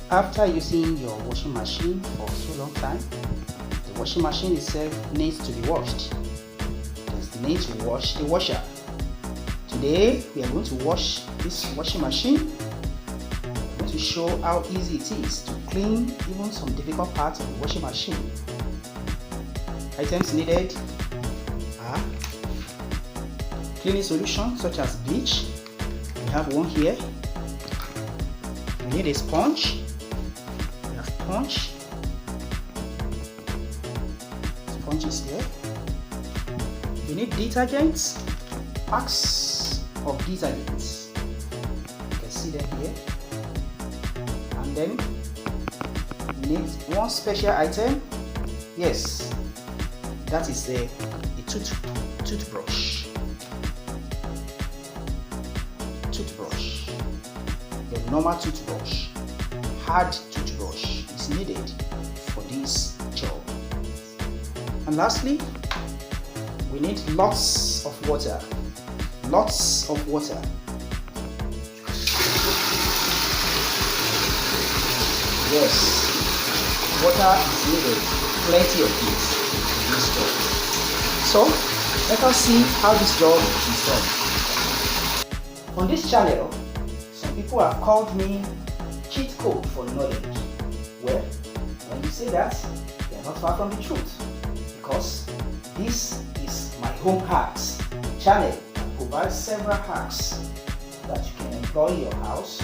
After using your washing machine for so long time, the washing machine itself needs to be washed. There's the need to wash the washer. Today we are going to wash this washing machine. I'm going to show how easy it is to clean even some difficult parts of the washing machine. Items needed are cleaning solutions such as bleach. We have one here. We need a sponge. We have sponge. Sponge is here. We need detergents. Packs of detergents. You can see them here. And then we need one special item. Yes, that is a toothbrush. Toothbrush. The normal toothbrush, hard toothbrush is needed for this job. And lastly, we need lots of water. Lots of water. Yes, water is needed. Plenty of it in this job. So let us see how this job is done. On this channel, some people have called me cheat code for knowledge. Well, when you say that, they are not far from the truth, because this is my home hacks channel. Provides several hacks that you can employ in your house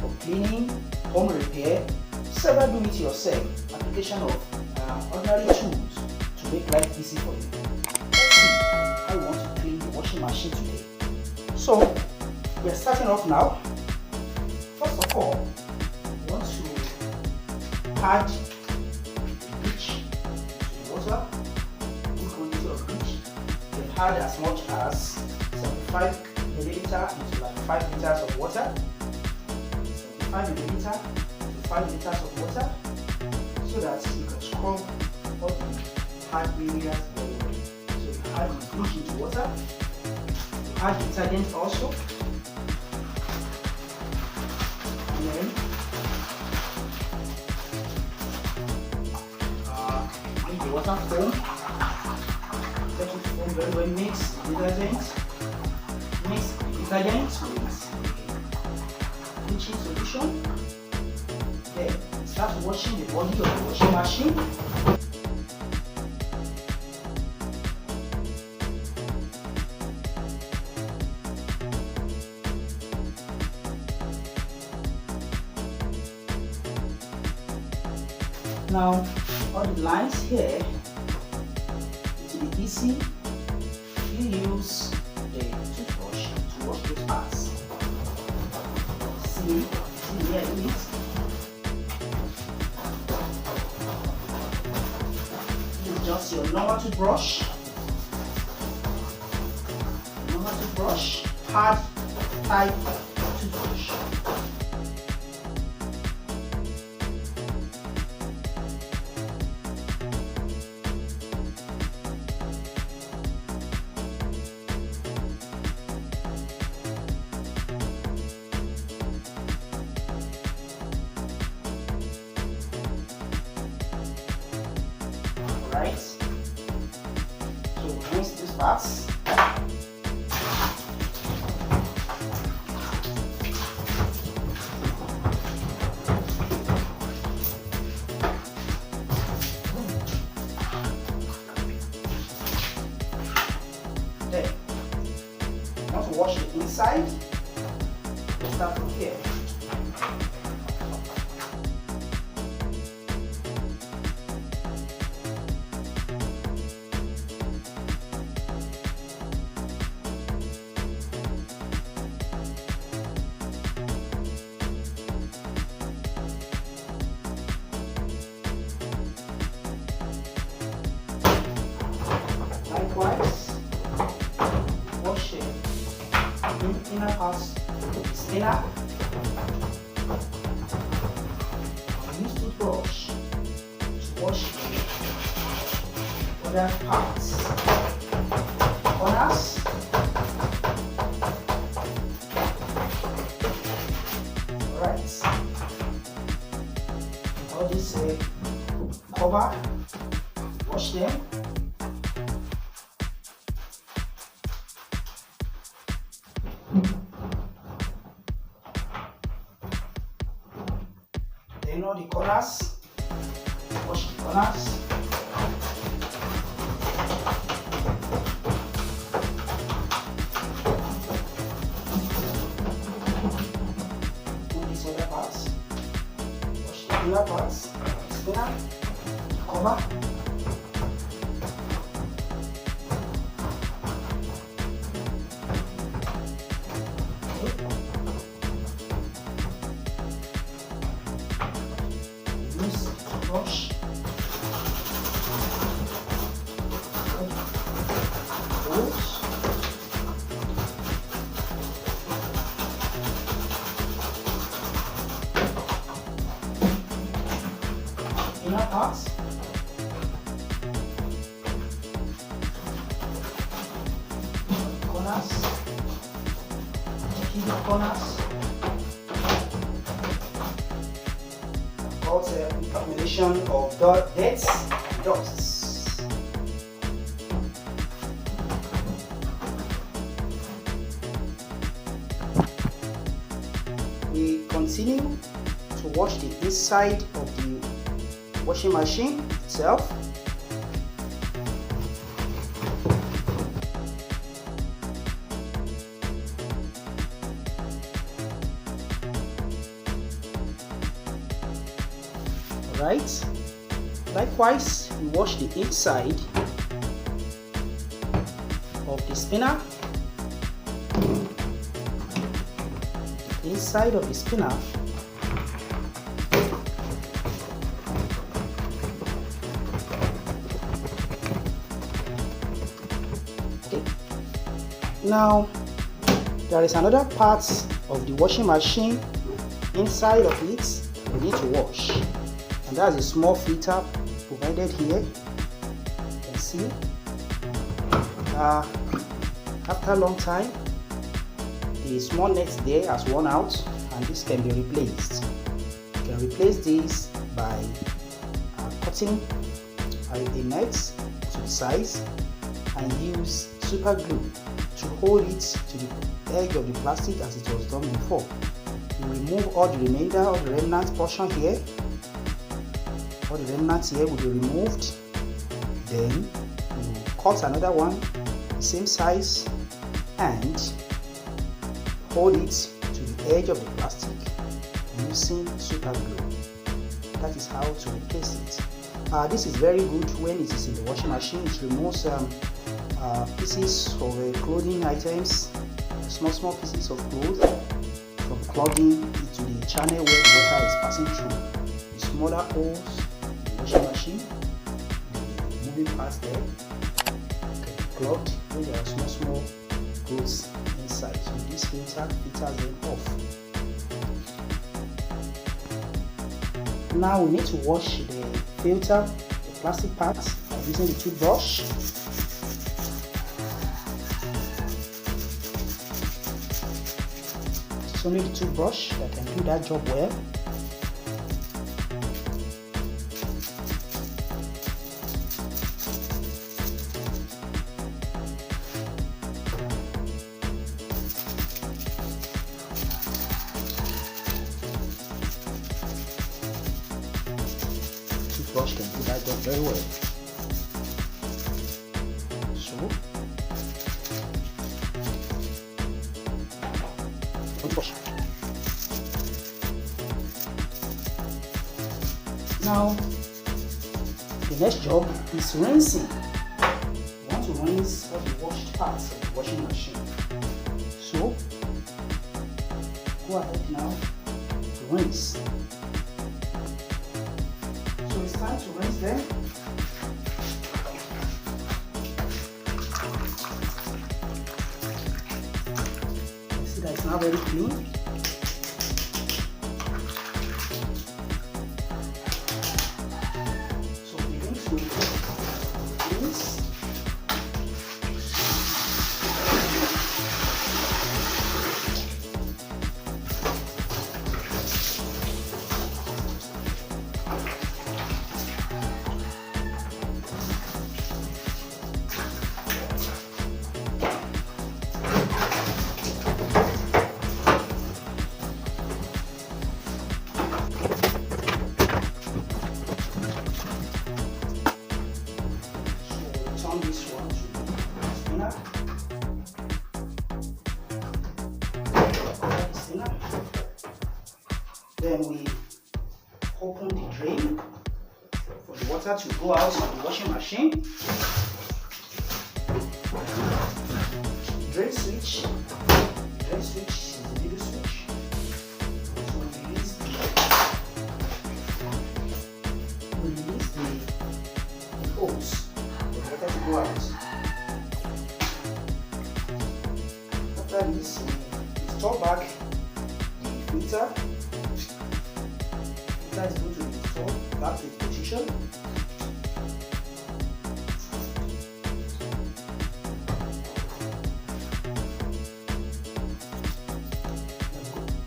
for cleaning, home repair, several do-it-yourself application of ordinary tools to make life easy for you. Let's see how you want to clean the washing machine today. So we are starting off now. First of all, you want to add bleach to the water. Good quantity of bleach. You can add as much as 75 milliliter into like 5 liters of water. 75 milliliter to 5 liters of water, so that you can scrub all the hard areas very well. So you add the bleach into water, you add detergent also, and then make the water foam. Let it foam very well. Mix the detergent. Mix the detergent with bleaching solution. Then start washing the body of the washing machine. Now, all the lines here, it will be easy if you use the toothbrush to wash those parts. See here it is. Use just your normal toothbrush. Hard type toothbrush. Right, so rinse these parts. Then, you want to wash the inside. Let's start from here. Likewise, wash the inner parts is thinner. Use toothbrush to wash the other parts. Corners. Alright. cover, wash them. Then all the corners, wash the corners. Do these other parts, wash the inner parts, spinner, cover. Brush. Inner parts. Corners. Keep the corners. Called accumulation of debts and dusts. We continue to wash the inside of the washing machine itself. Right. Likewise, we wash the inside of the spinner. The inside of the spinner. Okay. Now, there is another part of the washing machine inside of it we need to wash. And that's a small filter provided here. You can see after a long time the small net there has worn out, and this can be replaced. You can replace this by cutting a net to the size and use super glue to hold it to the edge of the plastic as it was done before. You remove all the remainder of the remnant portion here. All the remnants here will be removed. Then you cut another one, the same size, and hold it to the edge of the plastic using super glue. That is how to replace it. This is very good when it is in the washing machine. It removes pieces of clothing items, small pieces of clothes from clogging into the channel where the water is passing through. The smaller holes washing machine, the moving parts there can be clogged when there are small clothes inside. So this filter filters them off. Now we need to wash the filter, the plastic parts, by using the toothbrush. It's only the toothbrush that can do that job well. Toothbrush can do that job very well. So, toothbrush. Now, the next job is rinsing. You want to rinse all the washed parts of the washing machine. So, go ahead now to rinse. So it's time to rinse them. You see that it's now very clean. So begin to rinse. Then we open the drain for the water to go out of the washing machine. Drain switch. Drain switch is the middle switch. So we release the hose for the water to go out. After this, we install back the filter. The filter is going to be installed back to its position.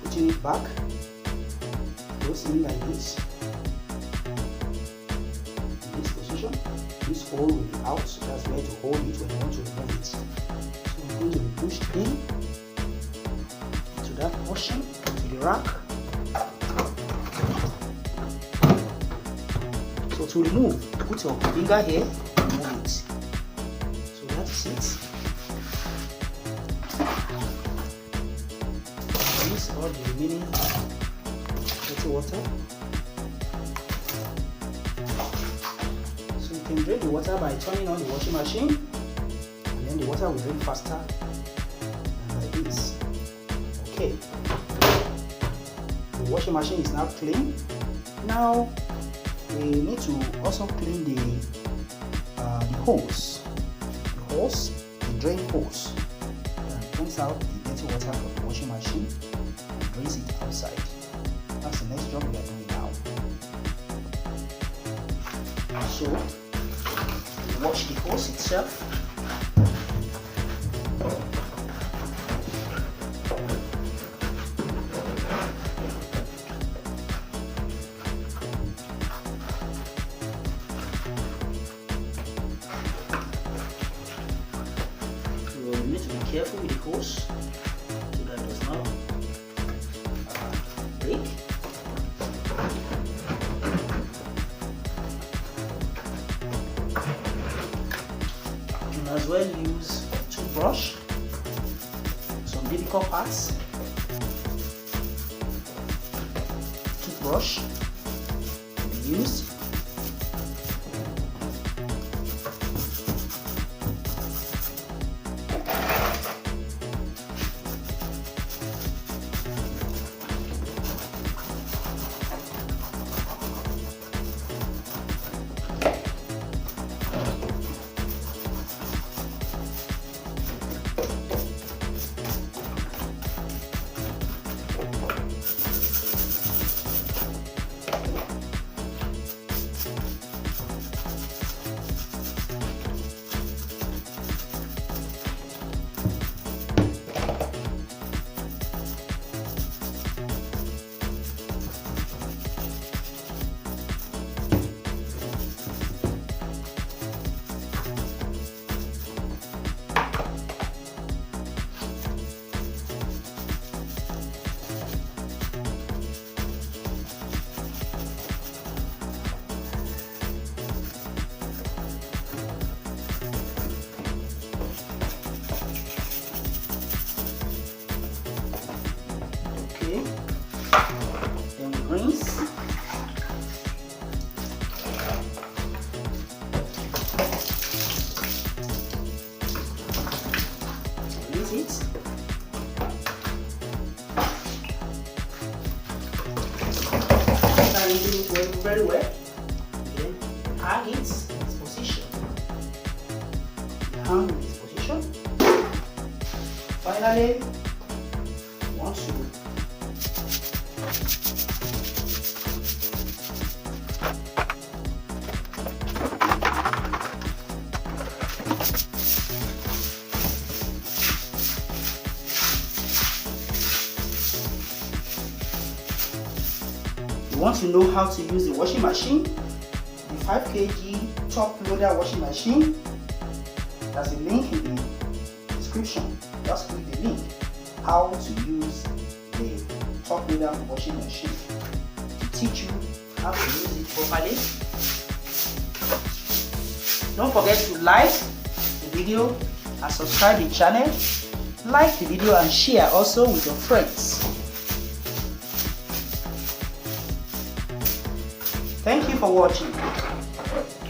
Putting it back, goes in like this. In this position, this hole will be out, so that's where to hold it when you want to remove it. So it's going to be pushed in to that portion, to the rack. So to remove, put your finger here, remove it. So that's it. Rinse all the remaining dirty water. So you can drain the water by turning on the washing machine, and then the water will drain faster than like this. Okay. The washing machine is now clean. Now we need to also clean the hose. The hose, the drain hose, that brings out the dirty water from the washing machine and drains it outside. That's the next job we are doing now. So wash the hose itself. You need to be careful with the hose so that it does not break. You can as well use a toothbrush, some difficult parts. Toothbrush can be used. Then we rinse. Release it. After rinsing it very well, then hang it in its position. Hang in its position. Finally, once you want to know how to use the washing machine, the 5 kg top loader washing machine, there's a link in the description. Just click the link, how to use the top loader washing machine, to teach you how to use it properly. Don't forget to like the video and subscribe to the channel. Like the video and share also with your friends. Thank you for watching.